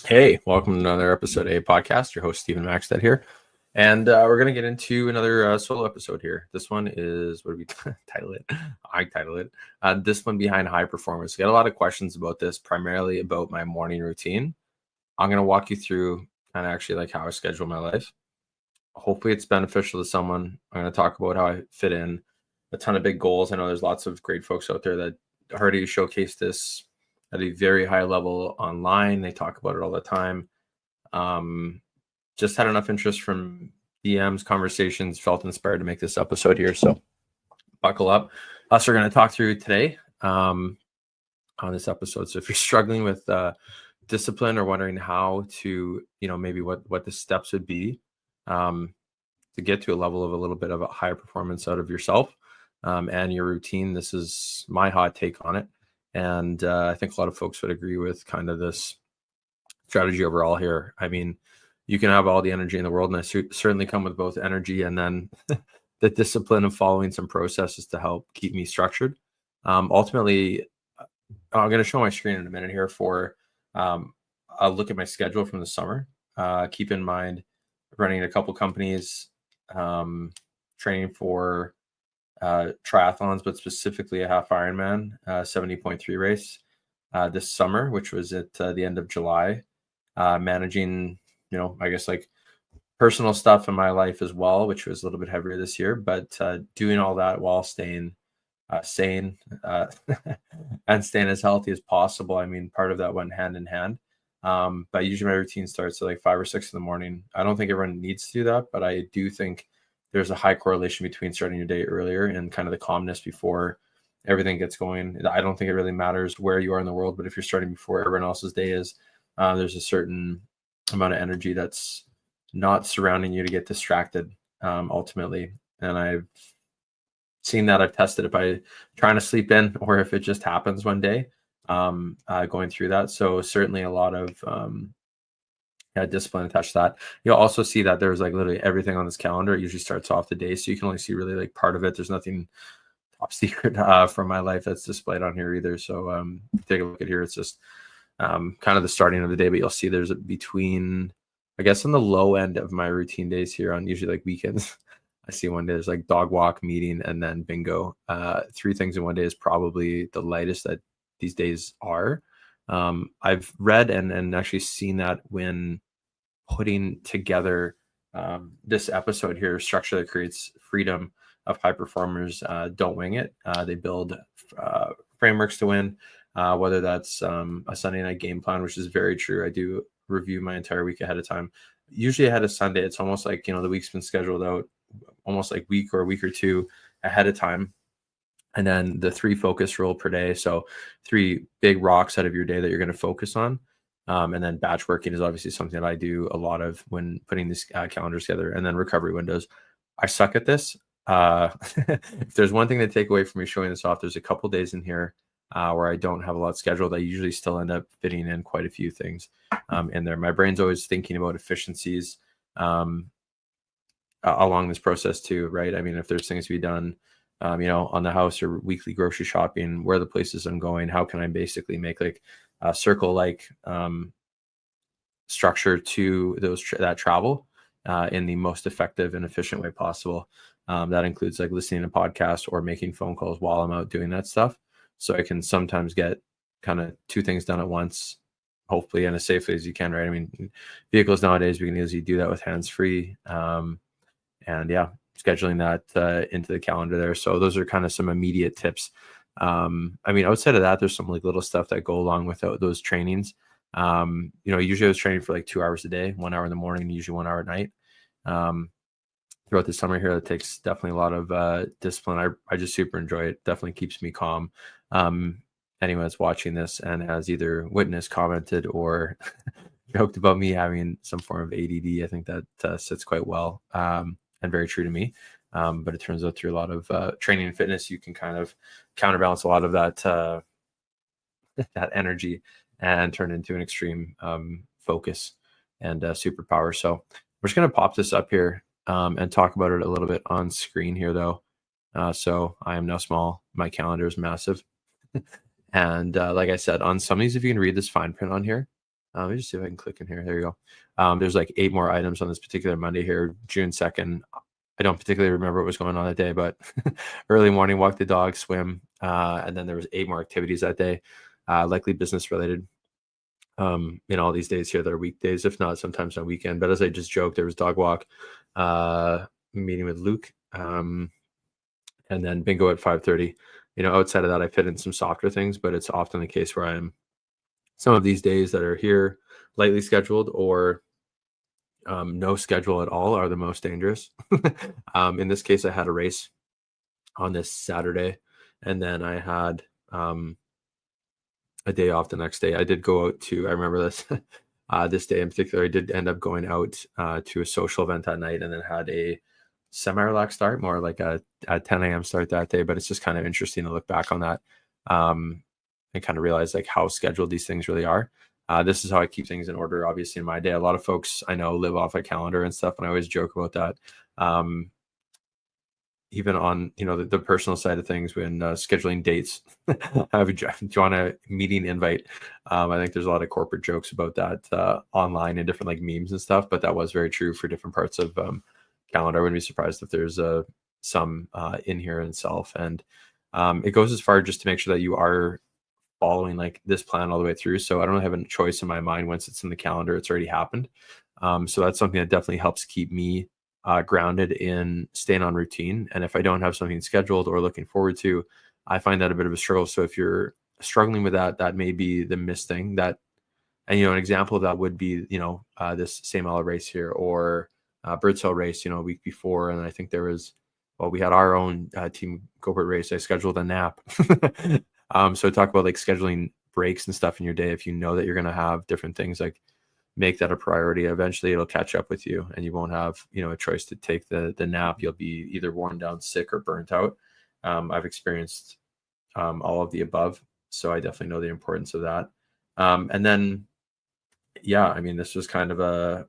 Hey, welcome to another episode of A Podcast. Your host, Stephen Maxted here. And we're going to get into another solo episode here. This one is, what do we title it? I title it. Discipline Behind High Performance. We got a lot of questions about this, primarily about my morning routine. I'm going to walk you through kind of actually like how I schedule my life. Hopefully it's beneficial to someone. I'm going to talk about how I fit in a ton of big goals. I know there's lots of great folks out there that already showcase this at a very high level online. They talk about it all the time. Just had enough interest from DMs, conversations, felt inspired to make this episode here. So buckle up. Us are going to talk through today on this episode. So if you're struggling with discipline or wondering how to, maybe what the steps would be to get to a level of a little bit of a higher performance out of yourself and your routine, this is my hot take on it. And I think a lot of folks would agree with kind of this strategy overall here. I mean, you can have all the energy in the world, and I certainly come with both energy and then the discipline of following some processes to help keep me structured. Ultimately, I'm going to show my screen in a minute here for a look at my schedule from the summer. Keep in mind, running a couple companies, training for triathlons, but specifically a half Ironman 70.3 race this summer, which was at the end of July. Managing, I guess like personal stuff in my life as well, which was a little bit heavier this year, but doing all that while staying sane and staying as healthy as possible. I mean, part of that went hand in hand. But usually my routine starts at like 5 or 6 in the morning. I don't think everyone needs to do that, but I do think there's a high correlation between starting your day earlier and kind of the calmness before everything gets going. I don't think it really matters where you are in the world, but if you're starting before everyone else's day is, there's a certain amount of energy that's not surrounding you to get distracted ultimately. And I've seen that. I've tested it by trying to sleep in or if it just happens one day going through that. So certainly a lot of discipline attached to that. You'll also see that there's like literally everything on this calendar. It usually starts off the day, so you can only see really like part of it. There's nothing top secret from my life that's displayed on here either. So take a look at here. It's just kind of the starting of the day, but you'll see there's between, I guess on the low end of my routine days here on usually like weekends, I see one day there's like dog walk, meeting, and then bingo. 3 things in one day is probably the lightest that these days are. I've read and actually seen that when putting together this episode here, structure that creates freedom of high performers don't wing it. They build frameworks to win, whether that's a Sunday night game plan, which is very true. I do review my entire week ahead of time. Usually ahead of Sunday, it's almost like, the week's been scheduled out almost like a week or two ahead of time. And then the 3 focus rule per day. So 3 big rocks out of your day that you're going to focus on. And then batch working is obviously something that I do a lot of when putting these calendars together. And then recovery windows. I suck at this. If there's one thing to take away from me showing this off, there's a couple days in here where I don't have a lot scheduled. I usually still end up fitting in quite a few things in there. My brain's always thinking about efficiencies along this process too, right? I mean, if there's things to be done, on the house or weekly grocery shopping, where the places I'm going, how can I basically make like a circle-like structure to that travel in the most effective and efficient way possible. That includes like listening to podcasts or making phone calls while I'm out doing that stuff. So I can sometimes get kind of 2 things done at once, hopefully, and as safely as you can, right? I mean, vehicles nowadays, we can easily do that with hands-free. And yeah, scheduling that into the calendar there. So those are kind of some immediate tips. I mean, outside of that, there's some like little stuff that go along with those trainings. Usually I was training for like 2 hours a day, 1 hour in the morning, usually 1 hour at night. Throughout the summer here, that takes definitely a lot of discipline. I just super enjoy it. Definitely keeps me calm. Anyone that's watching this and has either witnessed, commented, or joked about me having some form of ADD, I think that sits quite well and very true to me. But it turns out through a lot of training and fitness, you can kind of counterbalance a lot of that that energy and turn into an extreme focus and superpower. So we're just going to pop this up here and talk about it a little bit on screen here, though. So I am now small. My calendar is massive. And like I said, on some of these, if you can read this fine print on here, Let me just see if I can click in here. There you go. There's like 8 more items on this particular Monday here, June 2nd. I don't particularly remember what was going on that day, but early morning, walk the dog, swim. And then there was 8 more activities that day, likely business related. In all these days here, they're weekdays, if not sometimes on weekend. But as I just joked, there was dog walk, meeting with Luke, and then bingo at 5:30. Outside of that, I fit in some softer things, but it's often the case where I'm some of these days that are here lightly scheduled or no schedule at all are the most dangerous. In this case, I had a race on this Saturday, and then I had a day off the next day. I did go out to, I remember this, this day in particular, I did end up going out to a social event that night and then had a semi-relaxed start, more like a 10 a.m. start that day. But it's just kind of interesting to look back on that and kind of realize like how scheduled these things really are. This is how I keep things in order, obviously, in my day. A lot of folks I know live off a calendar and stuff, and I always joke about that. Even on the personal side of things, when scheduling dates, do you want a meeting invite? I think there's a lot of corporate jokes about that online and different like memes and stuff, but that was very true for different parts of calendar. I wouldn't be surprised if there's some in here in self, and it goes as far just to make sure that you are following like this plan all the way through. So I don't have a choice in my mind. Once it's in the calendar, it's already happened. So that's something that definitely helps keep me grounded in staying on routine. And if I don't have something scheduled or looking forward to, I find that a bit of a struggle. So if you're struggling with that, that may be the missed thing. That, and an example of that would be this St. Malo race here, or Birds Hill race a week before. And I think there was, we had our own team GoBert race. I scheduled a nap. So talk about like scheduling breaks and stuff in your day. If you know that you're going to have different things, like make that a priority. Eventually it'll catch up with you and you won't have a choice to take the nap. You'll be either worn down, sick, or burnt out. I've experienced all of the above, so I definitely know the importance of that. And then this was kind of a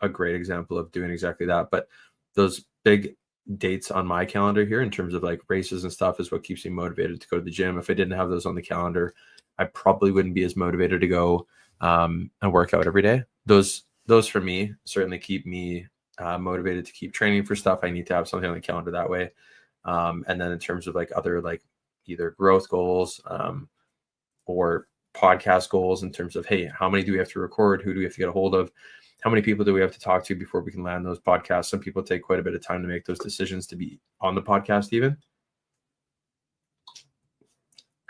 great example of doing exactly that. But those big dates on my calendar here in terms of like races and stuff is what keeps me motivated to go to the gym. If I didn't have those on the calendar, I probably wouldn't be as motivated to go and work out every day. Those for me certainly keep me motivated to keep training for stuff. I need to have something on the calendar that way. And then in terms of like other like either growth goals or podcast goals in terms of, hey, how many do we have to record? Who do we have to get a hold of? How many people do we have to talk to before we can land those podcasts? Some people take quite a bit of time to make those decisions to be on the podcast even.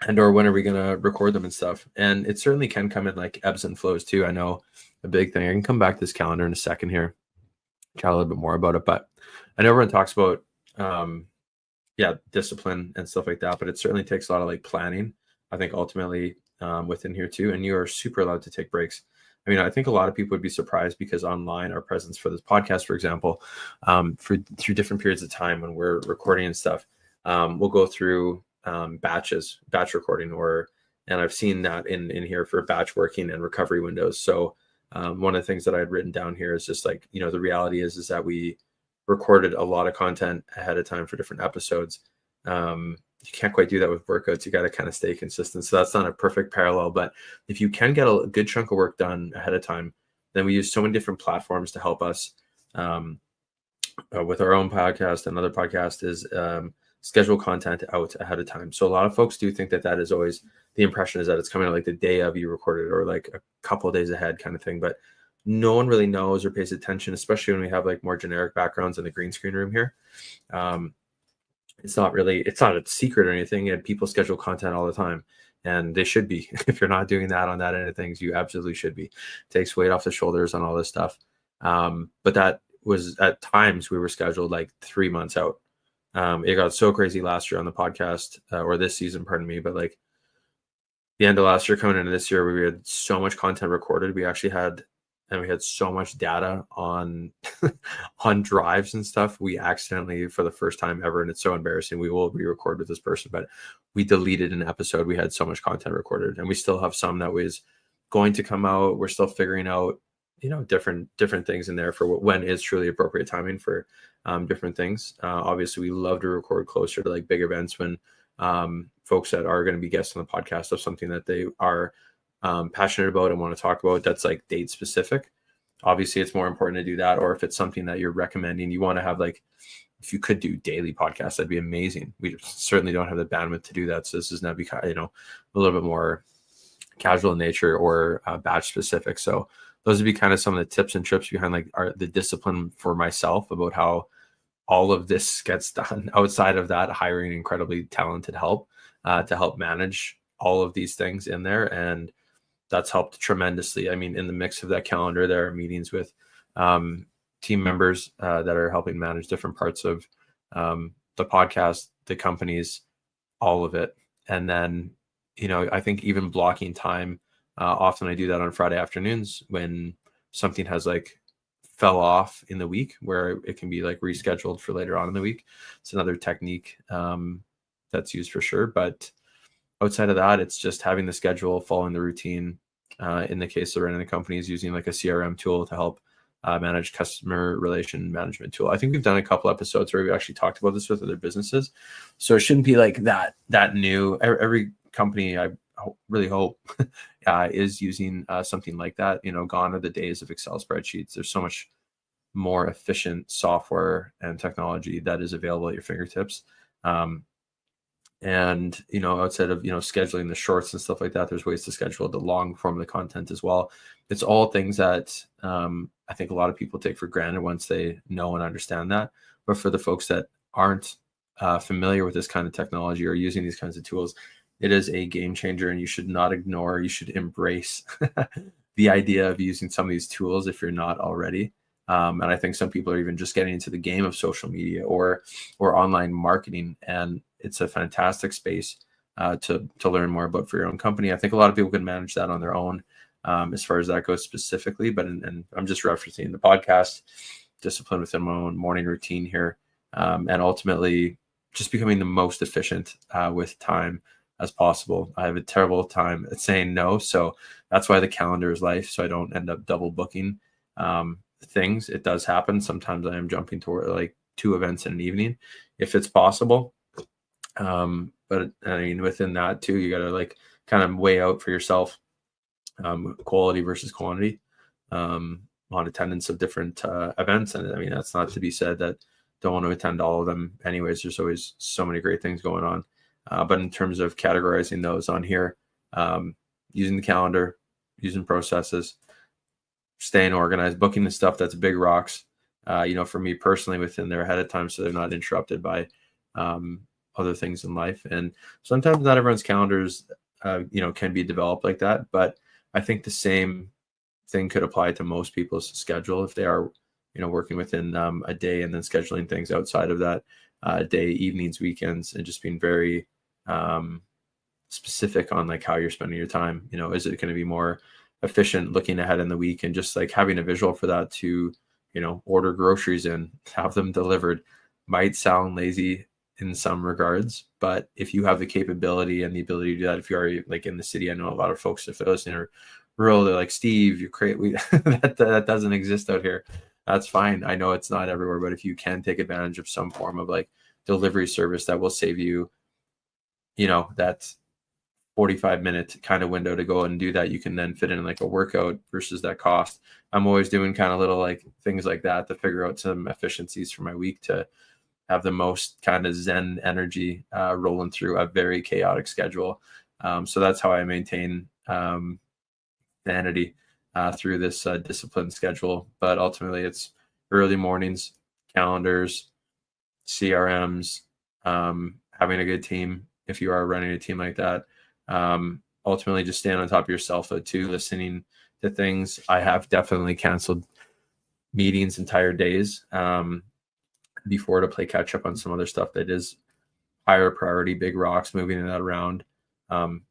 And or when are we going to record them and stuff? And it certainly can come in like ebbs and flows too. I know a big thing. I can come back to this calendar in a second here, chat a little bit more about it. But I know everyone talks about, discipline and stuff like that. But it certainly takes a lot of like planning, I think, ultimately within here too. And you are super allowed to take breaks. I mean, I think a lot of people would be surprised because online, our presence for this podcast, for example, through different periods of time when we're recording and stuff, we'll go through batch recording, and I've seen that in here for batch working and recovery windows. So one of the things that I had written down here is just like, the reality is that we recorded a lot of content ahead of time for different episodes. You can't quite do that with workouts. You got to kind of stay consistent. So that's not a perfect parallel, but if you can get a good chunk of work done ahead of time, then we use so many different platforms to help us with our own podcast. Another podcast is schedule content out ahead of time. So a lot of folks do think that is always, the impression is that it's coming out like the day of you recorded or like a couple of days ahead kind of thing. But no one really knows or pays attention, especially when we have like more generic backgrounds in the green screen room here. It's not a secret or anything, and people schedule content all the time, and they should be. If you're not doing that on that end of things, you absolutely should be. It takes weight off the shoulders on all this stuff. But that was, at times we were scheduled like 3 months out. It got so crazy last year on the podcast, or this season, pardon me, but like the end of last year coming into this year, we had so much content recorded. We had so much data on on drives and stuff. We accidentally, for the first time ever, and it's so embarrassing, we will re-record with this person, but we deleted an episode. We had so much content recorded, and we still have some that was going to come out. We're still figuring out, different things in there for when is truly appropriate timing for different things. Obviously, we love to record closer to like big events when folks that are going to be guests on the podcast have something that they are, passionate about and want to talk about that's like date specific, obviously it's more important to do that. Or if it's something that you're recommending, you want to have like, if you could do daily podcasts, that'd be amazing. We certainly don't have the bandwidth to do that. So this is now become, a little bit more casual in nature or batch specific. So those would be kind of some of the tips and trips behind like the discipline for myself about how all of this gets done outside of that, hiring incredibly talented help to help manage all of these things in there. And that's helped tremendously. I mean, in the mix of that calendar, there are meetings with team members that are helping manage different parts of the podcast, the companies, all of it. And then, I think even blocking time, often I do that on Friday afternoons when something has like fell off in the week where it can be like rescheduled for later on in the week. It's another technique that's used for sure. But outside of that, it's just having the schedule, following the routine. In the case of running the company, is using like a CRM tool to help manage customer relation management tool. I think we've done a couple episodes where we actually talked about this with other businesses. So it shouldn't be like that new. Every company, I really hope, is using something like that. Gone are the days of Excel spreadsheets. There's so much more efficient software and technology that is available at your fingertips. And, outside of, scheduling the shorts and stuff like that, there's ways to schedule the long form of the content as well. It's all things that I think a lot of people take for granted once they know and understand that. But for the folks that aren't familiar with this kind of technology or using these kinds of tools, it is a game changer, and you should not ignore, you should embrace the idea of using some of these tools if you're not already. And I think some people are even just getting into the game of social media or online marketing, and it's a fantastic space to learn more about for your own company. I think a lot of people can manage that on their own as far as that goes specifically, but and I'm just referencing the podcast, discipline within my own morning routine here, and ultimately just becoming the most efficient with time as possible. I have a terrible time at saying no, so that's why the calendar is life, so I don't end up double booking things. It does happen. Sometimes I am jumping toward like 2 events in an evening if it's possible. But I mean, within that too, you got to like kind of weigh out for yourself quality versus quantity on attendance of different events. And I mean, that's not to be said that don't want to attend all of them anyways. There's always so many great things going on. But in terms of categorizing those on here, using the calendar, using processes, staying organized, booking the stuff that's big rocks, for me personally within there ahead of time, so they're not interrupted by other things in life. And sometimes not everyone's calendars, can be developed like that. But I think the same thing could apply to most people's schedule if they are, working within a day and then scheduling things outside of that day, evenings, weekends, and just being very specific on like how you're spending your time. Is it going to be more efficient looking ahead in the week and just like having a visual for that to, order groceries in, have them delivered? Might sound lazy in some regards, but if you have the capability and the ability to do that, if you are like in the city, I know a lot of folks, if they're listening, are rural, they're like, Steve, you're crazy. that doesn't exist out here. That's fine. I know it's not everywhere, but if you can take advantage of some form of like delivery service that will save you, that 45-minute kind of window to go and do that, you can then fit in like a workout versus that cost. I'm always doing kind of little like things like that to figure out some efficiencies for my week to have the most kind of zen energy rolling through a very chaotic schedule. So that's how I maintain sanity through this disciplined schedule. But ultimately it's early mornings, calendars, CRMs, having a good team if you are running a team like that. Ultimately just staying on top of yourself though too, listening to things. I have definitely canceled meetings entire days before to play catch up on some other stuff that is higher priority, big rocks, moving that around.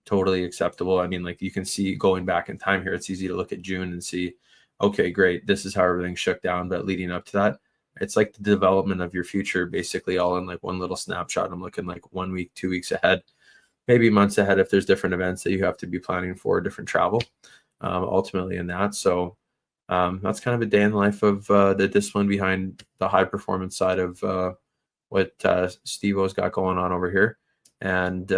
Totally acceptable. I mean, like you can see going back in time here, it's easy to look at June and see, okay, great, this is how everything shook down. But leading up to that, it's like the development of your future, basically all in like one little snapshot. I'm looking like 1 week, 2 weeks ahead, maybe months ahead if there's different events that you have to be planning for, different travel, ultimately in that. So that's kind of a day in the life of the discipline behind the high performance side of what Steve-O's got going on over here. And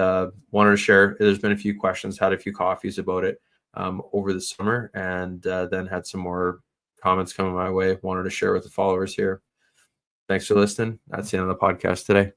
wanted to share, there's been a few questions, had a few coffees about it. over the summer, and then had some more comments coming my way. Wanted to share with the followers here. Thanks for listening. That's the end of the podcast today.